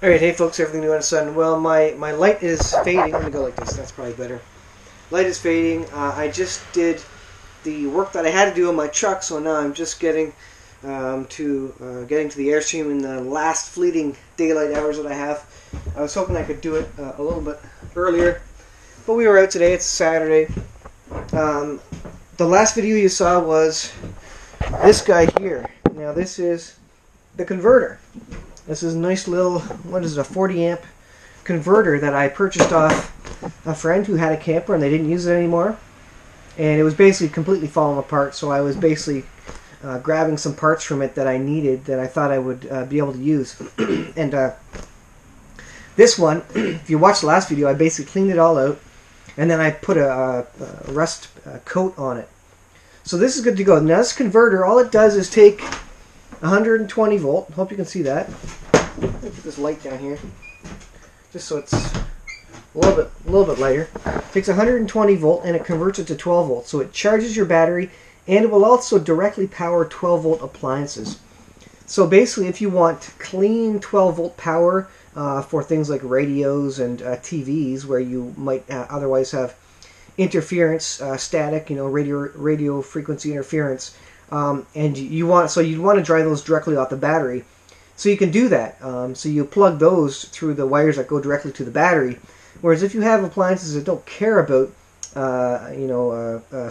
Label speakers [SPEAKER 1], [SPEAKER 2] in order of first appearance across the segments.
[SPEAKER 1] Alright, hey folks, everything new on Sun. Well, my light is fading. Let me go like this, that's probably better. Light is fading. I just did the work that I had to do on my truck, so now I'm just getting to the Airstream in the last fleeting daylight hours that I have. I was hoping I could do it a little bit earlier, but we were out today. It's Saturday. The last video you saw was this guy here. Now this is the converter. This is a nice little, what is it, a 40 amp converter that I purchased off a friend who had a camper and they didn't use it anymore. And it was basically completely falling apart, so I was basically grabbing some parts from it that I needed that I thought I would be able to use. And this one, if you watched the last video, I basically cleaned it all out and then I put a rust coat on it. So this is good to go. Now this converter, all it does is take 120 volt. Hope you can see that. Let me put this light down here, just so it's a little bit lighter. It takes 120 volt and it converts it to 12 volts. So it charges your battery, and it will also directly power 12 volt appliances. So basically, if you want clean 12 volt power for things like radios and TVs, where you might otherwise have interference, static, radio frequency interference. And you'd want to drive those directly off the battery, so you can do that. So you plug those through the wires that go directly to the battery. Whereas if you have appliances that don't care about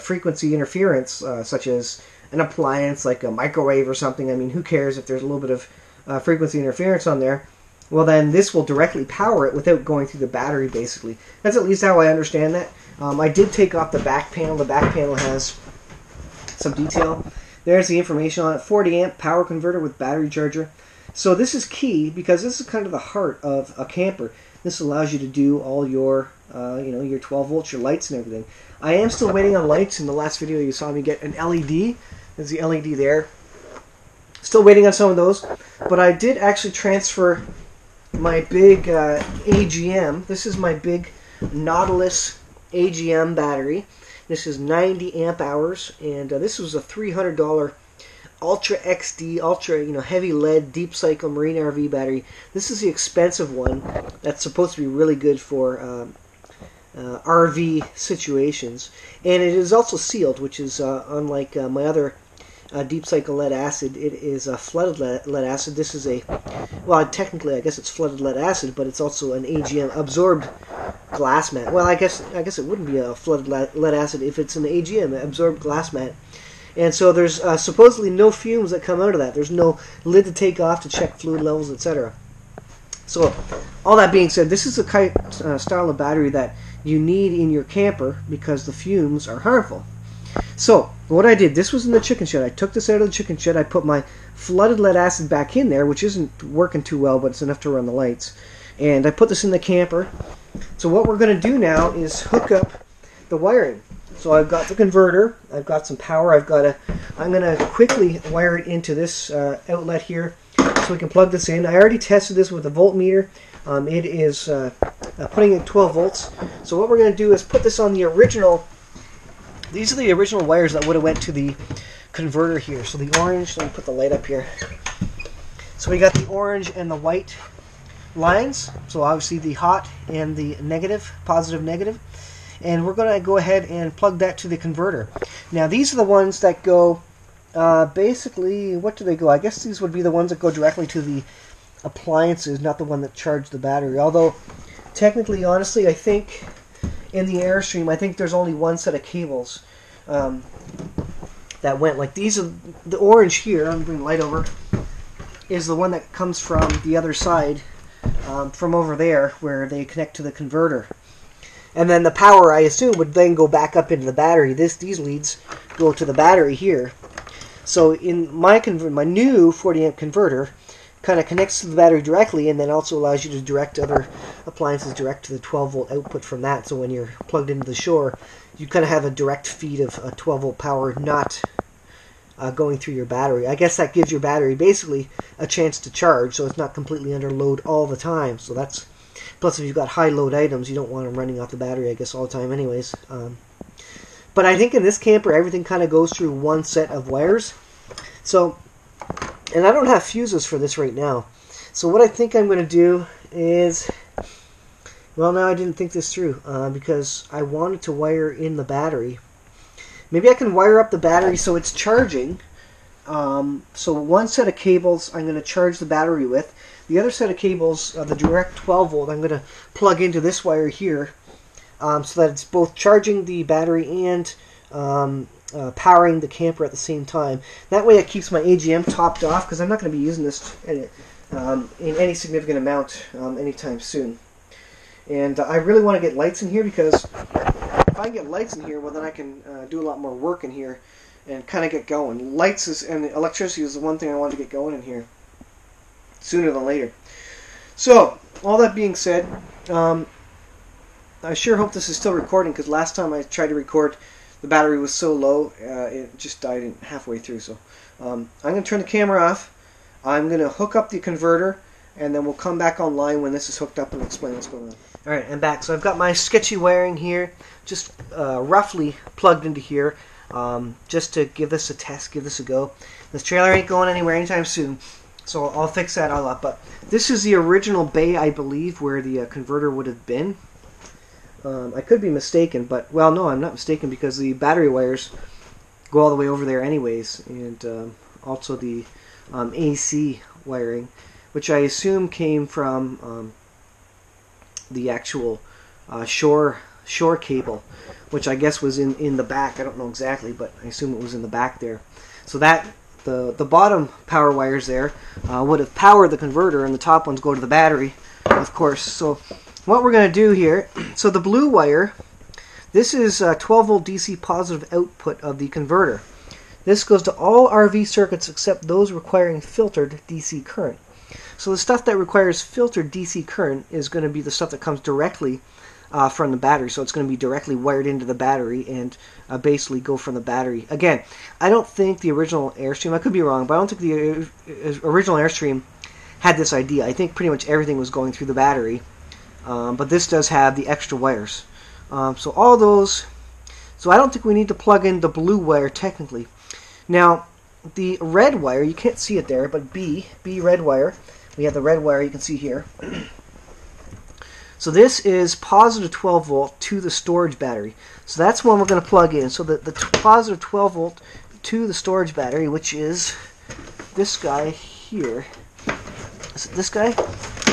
[SPEAKER 1] frequency interference, such as an appliance like a microwave or something, I mean, who cares if there's a little bit of frequency interference on there? Well, then this will directly power it without going through the battery. Basically, that's at least how I understand that. I did take off the back panel. The back panel has some detail. There's the information on it. 40 amp power converter with battery charger. So this is key because this is kind of the heart of a camper. This allows you to do all your, your 12 volts, your lights and everything. I am still waiting on lights. In the last video you saw me get an LED. There's the LED there. Still waiting on some of those. But I did actually transfer my big AGM. This is my big Nautilus AGM battery. This is 90 amp hours, and this was a $300 Ultra XD, ultra heavy lead deep cycle marine RV battery. This is the expensive one that's supposed to be really good for RV situations, and it is also sealed, which is unlike my other deep cycle lead acid. It is a flooded lead acid. This is technically I guess it's flooded lead acid, but it's also an AGM absorbed glass mat. Well, I guess it wouldn't be a flooded lead acid if it's an AGM, absorbed glass mat. And so there's supposedly no fumes that come out of that. There's no lid to take off to check fluid levels, etc. So, all that being said, this is the style of battery that you need in your camper because the fumes are harmful. So, what I did, this was in the chicken shed. I took this out of the chicken shed. I put my flooded lead acid back in there, which isn't working too well, but it's enough to run the lights. And I put this in the camper. So what we're going to do now is hook up the wiring. So I've got the converter. I've got some power. I'm going to quickly wire it into this outlet here so we can plug this in. I already tested this with a voltmeter. It is putting in 12 volts. So what we're going to do is put this on the original. These are the original wires that would have went to the converter here. So the orange, let me put the light up here. So we got the orange and the white lines. So obviously the hot and the negative, positive, negative. And we're going to go ahead and plug that to the converter. Now these are the ones that go, basically, what do they go? I guess these would be the ones that go directly to the appliances, not the one that charge the battery. Although, technically, honestly, I think in the Airstream, I think there's only one set of cables that went. Like these are the orange here. I'm going to bring the light over. Is the one that comes from the other side, from over there, where they connect to the converter. And then the power, I assume, would then go back up into the battery. These leads go to the battery here. So in my new 40 amp converter, kind of connects to the battery directly, and then also allows you to direct other appliances direct to the 12 volt output from that. So when you're plugged into the shore, you kind of have a direct feed of 12 volt power, not going through your battery. I guess that gives your battery basically a chance to charge, so it's not completely under load all the time. So that's. Plus, if you've got high load items, you don't want them running off the battery, I guess, all the time anyways. But I think in this camper, everything kind of goes through one set of wires. So, and I don't have fuses for this right now. So what I think I'm going to do is, well, now I didn't think this through because I wanted to wire in the battery. Maybe I can wire up the battery so it's charging. So one set of cables I'm going to charge the battery with. The other set of cables, the direct 12 volt, I'm going to plug into this wire here so that it's both charging the battery and powering the camper at the same time. That way it keeps my AGM topped off because I'm not going to be using this in any significant amount anytime soon. And I really want to get lights in here because if I get lights in here, well then I can do a lot more work in here and kind of get going. Lights and electricity is the one thing I want to get going in here sooner than later. So, all that being said, I sure hope this is still recording because last time I tried to record, the battery was so low, it just died halfway through. So, I'm going to turn the camera off. I'm going to hook up the converter, and then we'll come back online when this is hooked up and explain what's going on. Alright, I'm back. So I've got my sketchy wiring here, just roughly plugged into here, just to give this a test, give this a go. This trailer ain't going anywhere anytime soon, so I'll fix that all up. But this is the original bay, I believe, where the converter would have been. I could be mistaken, but, well, no, I'm not mistaken because the battery wires go all the way over there anyways, and also the AC wiring, which I assume came from the actual shore cable, which I guess was in the back. I don't know exactly, but I assume it was in the back there. So that the bottom power wires there would have powered the converter, and the top ones go to the battery, of course. So what we're going to do here, so the blue wire, this is 12 volt DC positive output of the converter. This goes to all RV circuits except those requiring filtered DC current. So the stuff that requires filtered DC current is going to be the stuff that comes directly from the battery. So it's going to be directly wired into the battery and basically go from the battery. Again, I don't think the original Airstream, I could be wrong, but I don't think the original Airstream had this idea. I think pretty much everything was going through the battery. But this does have the extra wires. So all those, so I don't think we need to plug in the blue wire technically. Now, the red wire, you can't see it there, but B red wire, we have the red wire you can see here. So this is positive 12 volt to the storage battery. So that's one we're going to plug in. So the positive 12 volt to the storage battery, which is this guy here. Is it this guy?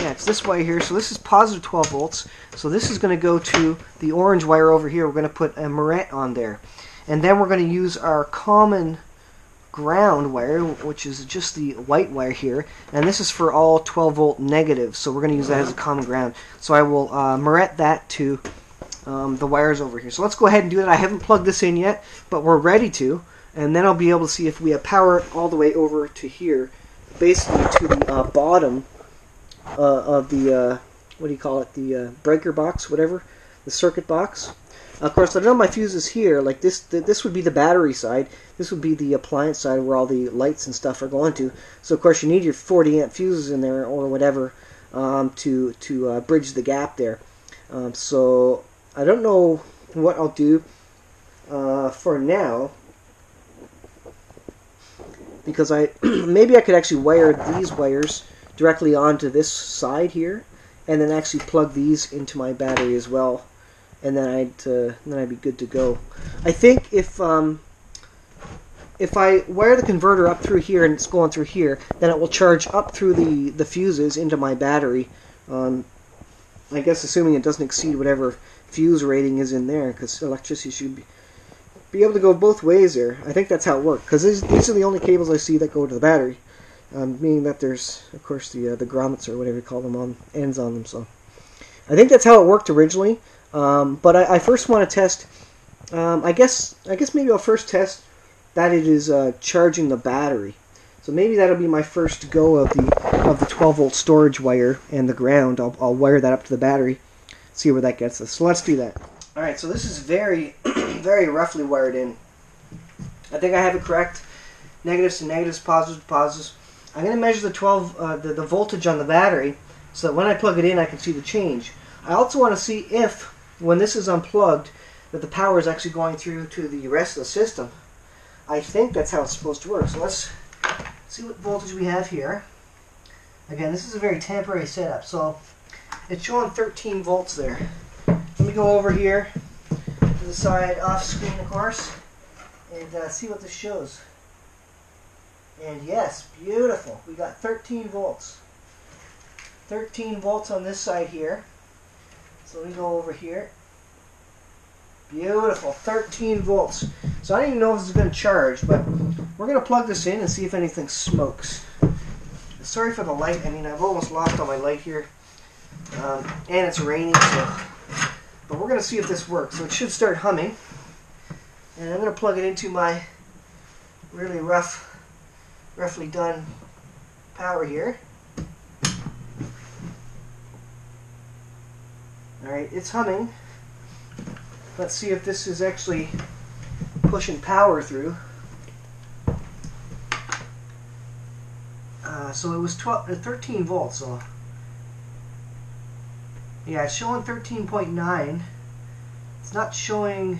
[SPEAKER 1] Yeah, it's this wire here. So this is positive 12 volts. So this is going to go to the orange wire over here. We're going to put a Moret on there. And then we're going to use our common ground wire, which is just the white wire here, and this is for all 12 volt negatives, so we're going to use that as a common ground. So I will Moret that to the wires over here. So let's go ahead and do that. I haven't plugged this in yet, but we're ready to, and then I'll be able to see if we have power all the way over to here, basically to the bottom of the, what do you call it, the breaker box, whatever, the circuit box. Of course, I know my fuses here, like this would be the battery side, this would be the appliance side where all the lights and stuff are going to. So of course you need your 40 amp fuses in there or whatever to bridge the gap there. So I don't know what I'll do for now, because maybe I could actually wire these wires directly onto this side here, and then actually plug these into my battery as well. And then I'd be good to go. I think if I wire the converter up through here and it's going through here, then it will charge up through the fuses into my battery. I guess assuming it doesn't exceed whatever fuse rating is in there, because electricity should be able to go both ways there. I think that's how it works, because these are the only cables I see that go to the battery. Meaning that there's, of course, the grommets or whatever you call them on ends on them. So I think that's how it worked originally. But I first want to test. I guess maybe I'll first test that it is charging the battery. So maybe that'll be my first go of the 12 volt storage wire and the ground. I'll wire that up to the battery, see where that gets us. So let's do that. All right. So this is very very roughly wired in. I think I have it correct. Negatives to negatives, positives to positives. I'm going to measure the voltage on the battery so that when I plug it in, I can see the change. I also want to see if, when this is unplugged, that the power is actually going through to the rest of the system. I think that's how it's supposed to work. So let's see what voltage we have here. Again, this is a very temporary setup, so it's showing 13 volts there. Let me go over here to the side off screen, of course, and see what this shows. And yes, beautiful. We got 13 volts. 13 volts on this side here. So let me go over here. Beautiful, 13 volts. So I don't even know if this is going to charge, but we're going to plug this in and see if anything smokes. Sorry for the light. I mean, I've almost lost all my light here. And it's raining, so. But we're going to see if this works. So it should start humming. And I'm going to plug it into my really roughly done power here. Alright, it's humming. Let's see if this is actually pushing power through. So it was 13 volts. So yeah, it's showing 13.9. It's not showing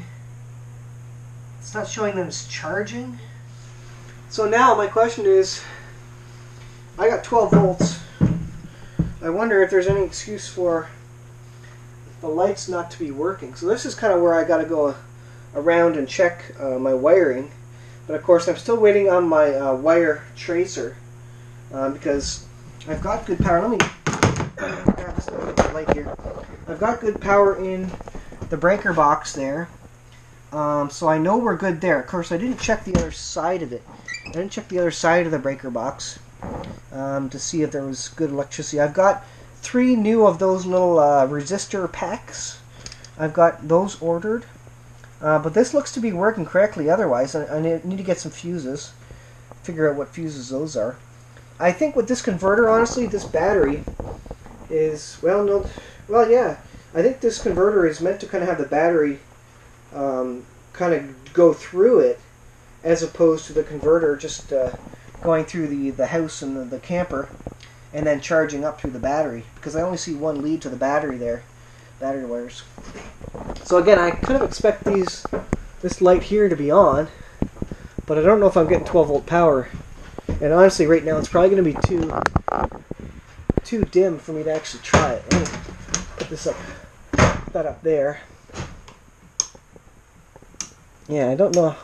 [SPEAKER 1] that it's charging. So now my question is, I got 12 volts. I wonder if there's any excuse for the lights not to be working. So this is kind of where I got to go around and check my wiring. But of course I'm still waiting on my wire tracer because I've got good power. Let me grab this light here. I've got good power in the breaker box there. So I know we're good there. Of course I didn't check the other side of it. I didn't check the other side of the breaker box to see if there was good electricity. I've got 3 new of those little resistor packs. I've got those ordered. But this looks to be working correctly otherwise. I need to get some fuses. Figure out what fuses those are. I think with this converter, honestly, this battery is, yeah. I think this converter is meant to kind of have the battery kind of go through it, as opposed to the converter just going through the house and the camper and then charging up through the battery, because I only see one lead to the battery there, battery wires. So again, I kind of expect this light here to be on, but I don't know if I'm getting 12 volt power. And honestly, right now it's probably going to be too dim for me to actually try it. Let me put this up, that up there. Yeah, I don't know.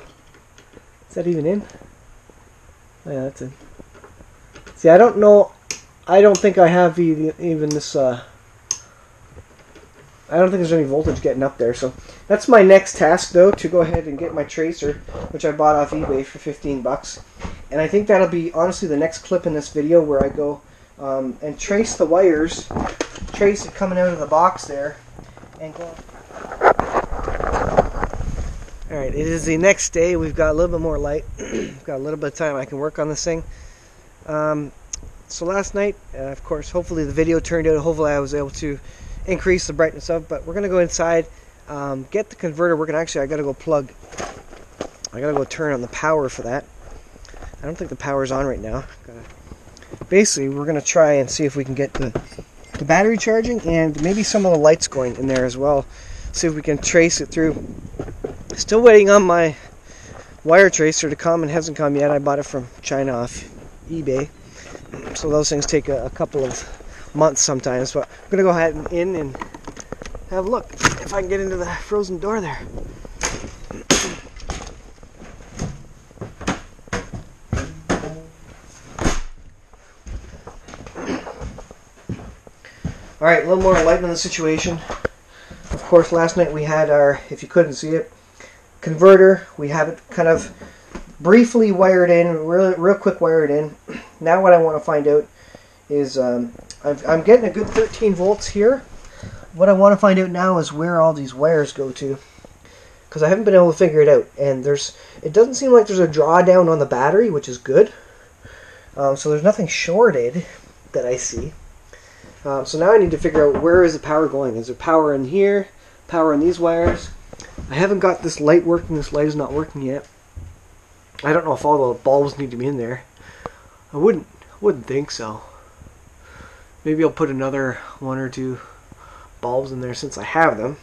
[SPEAKER 1] Is that even in? Oh, yeah, that's in. See, I don't know. I don't think I have even this. I don't think there's any voltage getting up there. So that's my next task, though, to go ahead and get my tracer, which I bought off eBay for 15 bucks. And I think that'll be honestly the next clip in this video, where I go and trace the wires, trace it coming out of the box there, and go. Alright, it is the next day. We've got a little bit more light. We've got a little bit of time I can work on this thing. So last night, of course, hopefully the video turned out. Hopefully I was able to increase the brightness of it. But we're going to go inside, get the converter working. Actually, I got to go turn on the power for that. I don't think the power's on right now. Basically, we're going to try and see if we can get the battery charging and maybe some of the lights going in there as well. See if we can trace it through. Still waiting on my wire tracer to come, and hasn't come yet. I bought it from China off eBay. So those things take a couple of months sometimes. But I'm going to go ahead and have a look if I can get into the frozen door there. Alright, a little more light on the situation. Of course, last night we had our, if you couldn't see it, converter. We have it kind of briefly wired in, real quick wired in. Now what I want to find out is, I'm getting a good 13 volts here. What I want to find out now is where all these wires go to, because I haven't been able to figure it out. And it doesn't seem like there's a drawdown on the battery, which is good. So there's nothing shorted that I see. So now I need to figure out, where is the power going? Is there power in here? Power in these wires? I haven't got this light working. This light is not working yet. I don't know if all the bulbs need to be in there. I wouldn't think so. Maybe I'll put another 1 or 2 bulbs in there since I have them.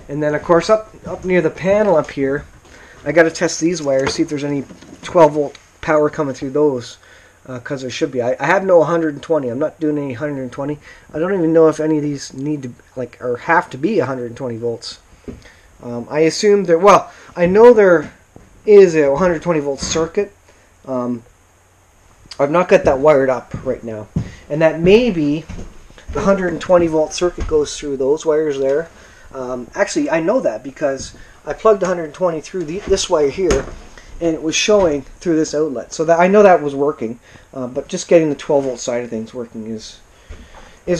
[SPEAKER 1] And then of course up near the panel up here, I got to test these wires, see if there's any 12 volt power coming through those. because there should be. I have no 120. I'm not doing any 120. I don't even know if any of these need to or have to be 120 volts. I assume there. Well, I know there is a 120 volt circuit. I've not got that wired up right now, and that maybe the 120 volt circuit goes through those wires there. Actually, I know that because I plugged 120 through this wire here, and it was showing through this outlet. So that I know that was working, but just getting the 12 volt side of things working is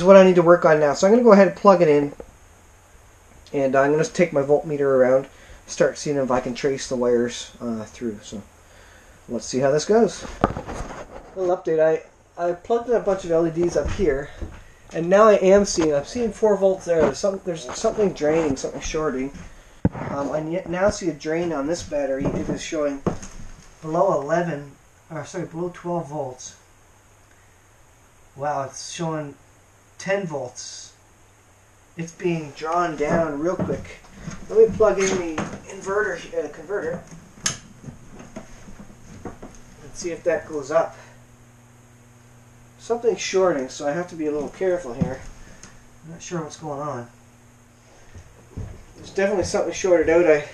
[SPEAKER 1] what I need to work on now. So I'm going to go ahead and plug it in, and I'm going to take my voltmeter around, start seeing if I can trace the wires through. So let's see how this goes. A little update. I plugged in a bunch of LEDs up here, and now I'm seeing 4 volts there. There's something draining, something shorting. I now see a drain on this battery. It is showing below below 12 volts. Wow, it's showing 10 volts. It's being drawn down real quick. Let me plug in the converter. Let's see if that goes up. Something's shorting, so I have to be a little careful here. I'm not sure what's going on. There's definitely something shorted out.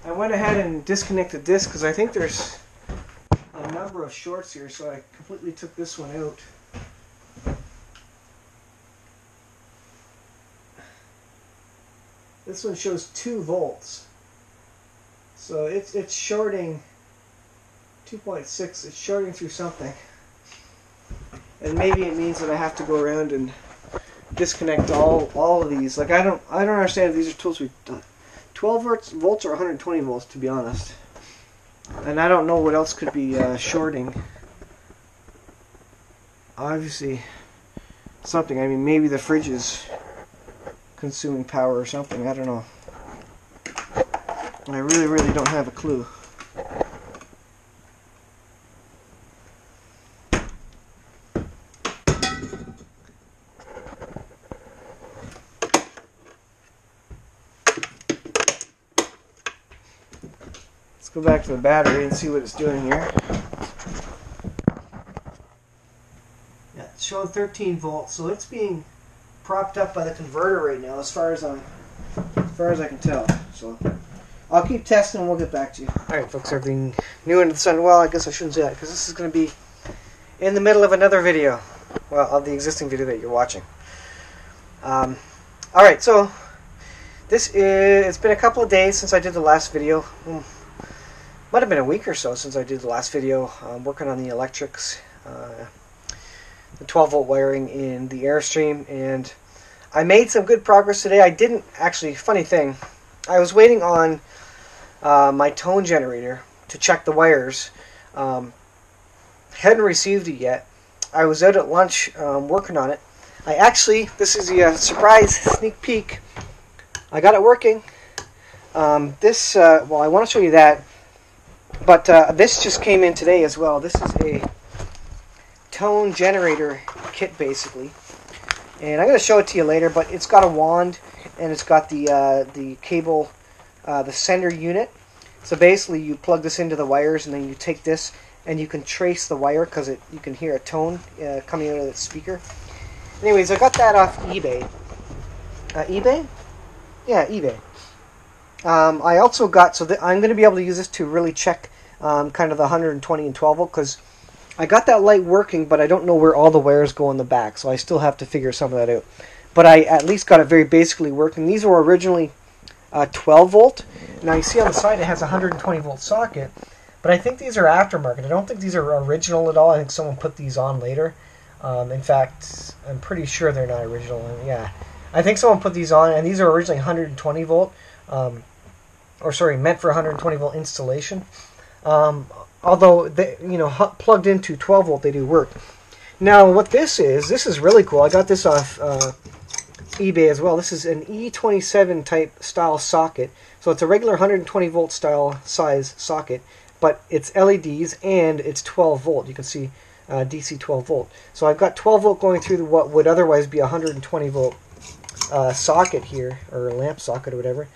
[SPEAKER 1] I went ahead and disconnected this because I think there's a number of shorts here, so I completely took this one out. This one shows 2 volts. So it's shorting 2.6. It's shorting through something. And maybe it means that I have to go around and disconnect all of these. Like I don't understand if these are tools. 12 volts or 120 volts, to be honest. And I don't know what else could be shorting. Obviously something. I mean, maybe the fridge is consuming power or something. I don't know. I really don't have a clue. Let's go back to the battery and see what it's doing here. Yeah, it's showing 13 volts, so it's being propped up by the converter right now, as far as I can tell. So I'll keep testing and we'll get back to you. Alright folks, everything new under the sun. Well, I guess I shouldn't say that, because this is going to be in the middle of another video. Well, of the existing video that you're watching. Alright, so it's been a couple of days since I did the last video. Might have been a week or so since I did the last video. I'm working on the electrics, the 12 volt wiring in the Airstream, and I made some good progress today. I didn't actually, funny thing, I was waiting on my tone generator to check the wires. Hadn't received it yet. I was out at lunch working on it. This is a surprise sneak peek. I got it working. Well, I want to show you that. But this just came in today as well. This is a tone generator kit, basically. And I'm going to show it to you later, but it's got a wand, and it's got the cable, the sender unit. So basically you plug this into the wires, and then you take this, and you can trace the wire, because you can hear a tone coming out of the speaker. Anyways, I got that off eBay. eBay? Yeah, eBay. I also got, I'm going to be able to use this to really check kind of the 120 and 12 volt, because I got that light working, but I don't know where all the wires go in the back, so I still have to figure some of that out. But I at least got it very basically working. These were originally 12 volt. Now you see on the side it has a 120 volt socket, but I think these are aftermarket. I don't think these are original at all. I think someone put these on later. In fact, I'm pretty sure they're not original. Yeah, I think someone put these on, and these are originally 120 volt. Meant for 120 volt installation. Although they, plugged into 12 volt, they do work. Now, what this is really cool. I got this off eBay as well. This is an E27 type style socket. So it's a regular 120 volt style size socket, but it's LEDs and it's 12 volt. You can see DC 12 volt. So I've got 12 volt going through what would otherwise be a 120 volt socket here, or a lamp socket or whatever.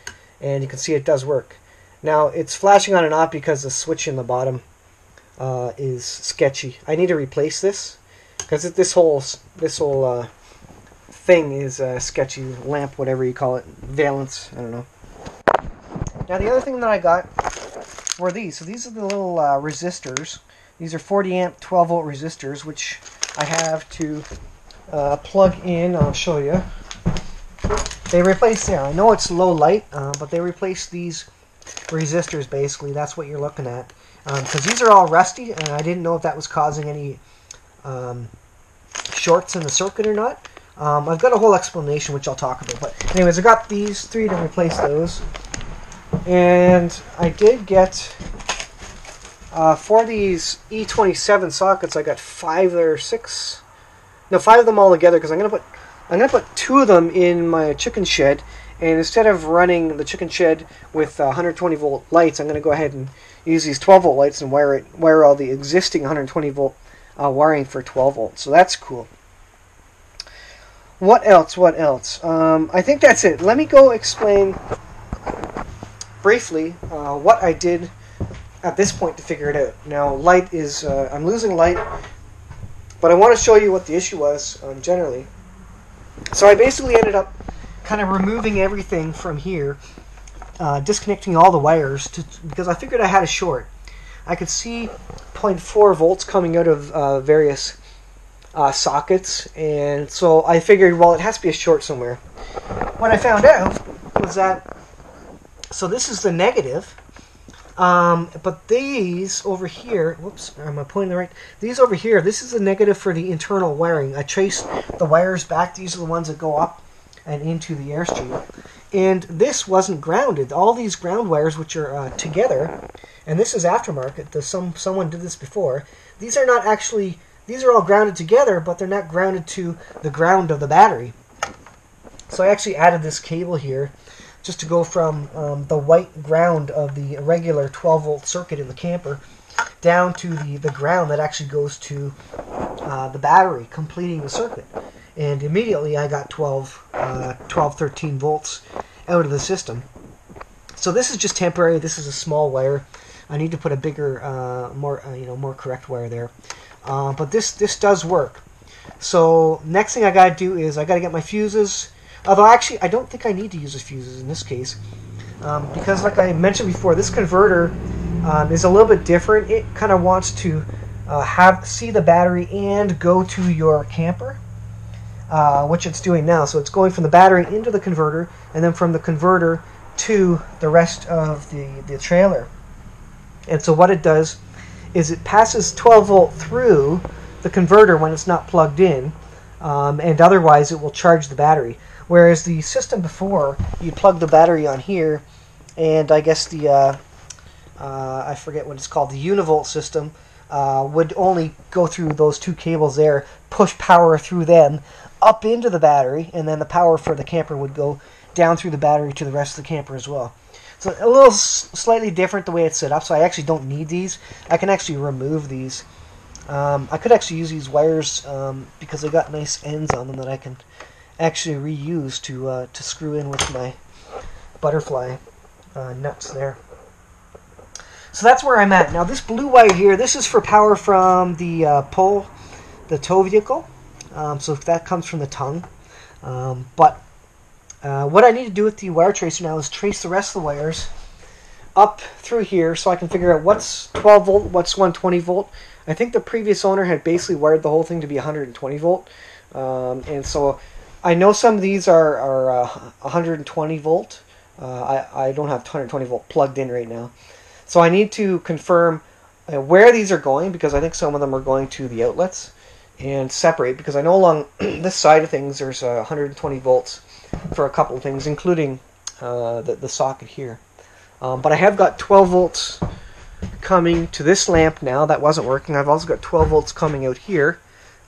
[SPEAKER 1] And you can see it does work. Now it's flashing on and off because the switch in the bottom is sketchy. I need to replace this because this whole thing is sketchy. Lamp, whatever you call it, valence. I don't know. Now the other thing that I got were these. So these are the little resistors. These are 40 amp 12 volt resistors, which I have to plug in. I'll show you. They replace there. I know it's low light, but they replace these resistors. Basically, that's what you're looking at. Because these are all rusty, and I didn't know if that was causing any shorts in the circuit or not. I've got a whole explanation which I'll talk about. But anyways, I got these 3 to replace those. And I did get, for these E27 sockets, I got 5 or 6. No, 5 of them all together, because I'm gonna put 2 of them in my chicken shed, and instead of running the chicken shed with 120 volt lights, I'm gonna go ahead and use these 12 volt lights and wire all the existing 120 volt wiring for 12 volts. So that's cool. What else? I think that's it. Let me go explain briefly what I did at this point to figure it out. Now, light is I'm losing light, but I want to show you what the issue was generally. So I basically ended up kind of removing everything from here, disconnecting all the wires because I figured I had a short. I could see 0.4 volts coming out of various sockets, and so I figured, well, it has to be a short somewhere. What I found out was that, so this is the negative, but these over here, whoops, am I pointing the right? These over here, this is the negative for the internal wiring. I traced the wires back. These are the ones that go up and into the airstream. And this wasn't grounded. All these ground wires, which are together, and this is aftermarket, someone did this before, these are not actually, these are all grounded together, but they're not grounded to the ground of the battery. So I actually added this cable here just to go from the white ground of the regular 12 volt circuit in the camper down to the ground that actually goes to the battery, completing the circuit. And immediately I got 13 volts out of the system. So this is just temporary. This is a small wire. I need to put a bigger, more correct wire there. But this does work. So next thing I got to do is I got to get my fuses. Although actually I don't think I need to use the fuses in this case, because like I mentioned before, this converter is a little bit different. It kind of wants to see the battery and go to your camper. Which it's doing now. So it's going from the battery into the converter, and then from the converter to the rest of the trailer. And so what it does is it passes 12 volt through the converter when it's not plugged in, and otherwise it will charge the battery. Whereas the system before, you plug the battery on here, and I guess the I forget what it's called, the univolt system would only go through those 2 cables there, push power through them up into the battery, and then the power for the camper would go down through the battery to the rest of the camper as well. So a little slightly different the way it's set up, so I actually don't need these. I can actually remove these. I could actually use these wires because they got nice ends on them that I can actually reuse to screw in with my butterfly nuts there. So that's where I'm at. Now this blue wire here, this is for power from the tow vehicle. So if that comes from the tongue. But what I need to do with the wire tracer now is trace the rest of the wires up through here so I can figure out what's 12 volt, what's 120 volt. I think the previous owner had basically wired the whole thing to be 120 volt. And so I know some of these are 120 volt. I don't have 120 volt plugged in right now. So I need to confirm where these are going, because I think some of them are going to the outlets, and separate, because I know along this side of things there's 120 volts for a couple of things, including the socket here. But I have got 12 volts coming to this lamp now. That wasn't working. I've also got 12 volts coming out here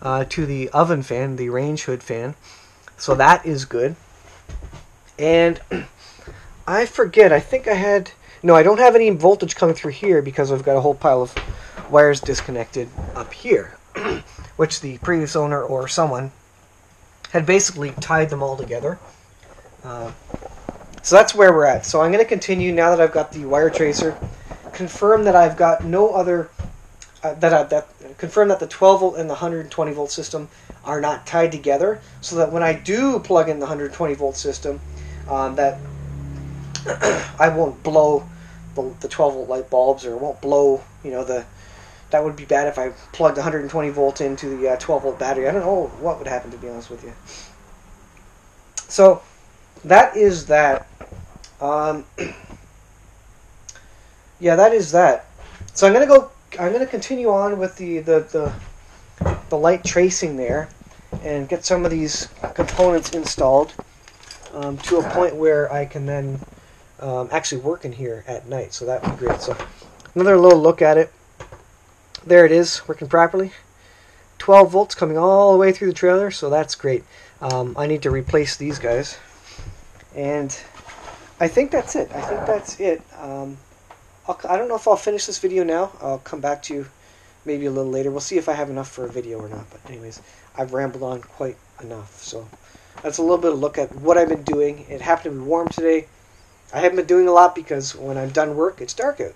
[SPEAKER 1] to the oven fan, the range hood fan. So that is good. And I forget, I think I had... No, I don't have any voltage coming through here because I've got a whole pile of wires disconnected up here, which the previous owner or someone had basically tied them all together. So that's where we're at. So I'm going to continue now that I've got the wire tracer, confirm that I've got no other confirm that the 12 volt and the 120 volt system are not tied together, so that when I do plug in the 120 volt system, that I won't blow the 12 volt light bulbs, or won't blow, that would be bad if I plugged 120 volt into the 12 volt battery. I don't know what would happen, to be honest with you. So that is that. Yeah, that is that. So I'm gonna continue on with the light tracing there, and get some of these components installed to a point where I can then actually work in here at night. So that would be great. So another little look at it. There it is, working properly. 12 volts coming all the way through the trailer, so that's great. I need to replace these guys, and I think that's it. I don't know if I'll finish this video now. I'll come back to you maybe a little later. We'll see if I have enough for a video or not. But anyways, I've rambled on quite enough. So that's a little bit of a look at what I've been doing. It happened to be warm today. I haven't been doing a lot because when I'm done work, it's dark out.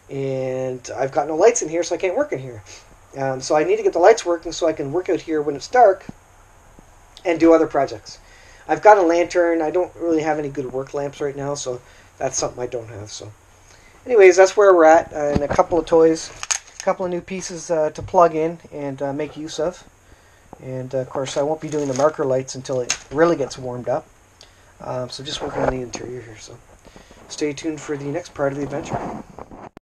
[SPEAKER 1] And I've got no lights in here, so I can't work in here. So I need to get the lights working so I can work out here when it's dark and do other projects. I've got a lantern. I don't really have any good work lamps right now, so that's something I don't have. So anyways, that's where we're at, and a couple of toys, a couple of new pieces to plug in and make use of. And of course, I won't be doing the marker lights until it really gets warmed up. So just working on the interior here. So stay tuned for the next part of the adventure.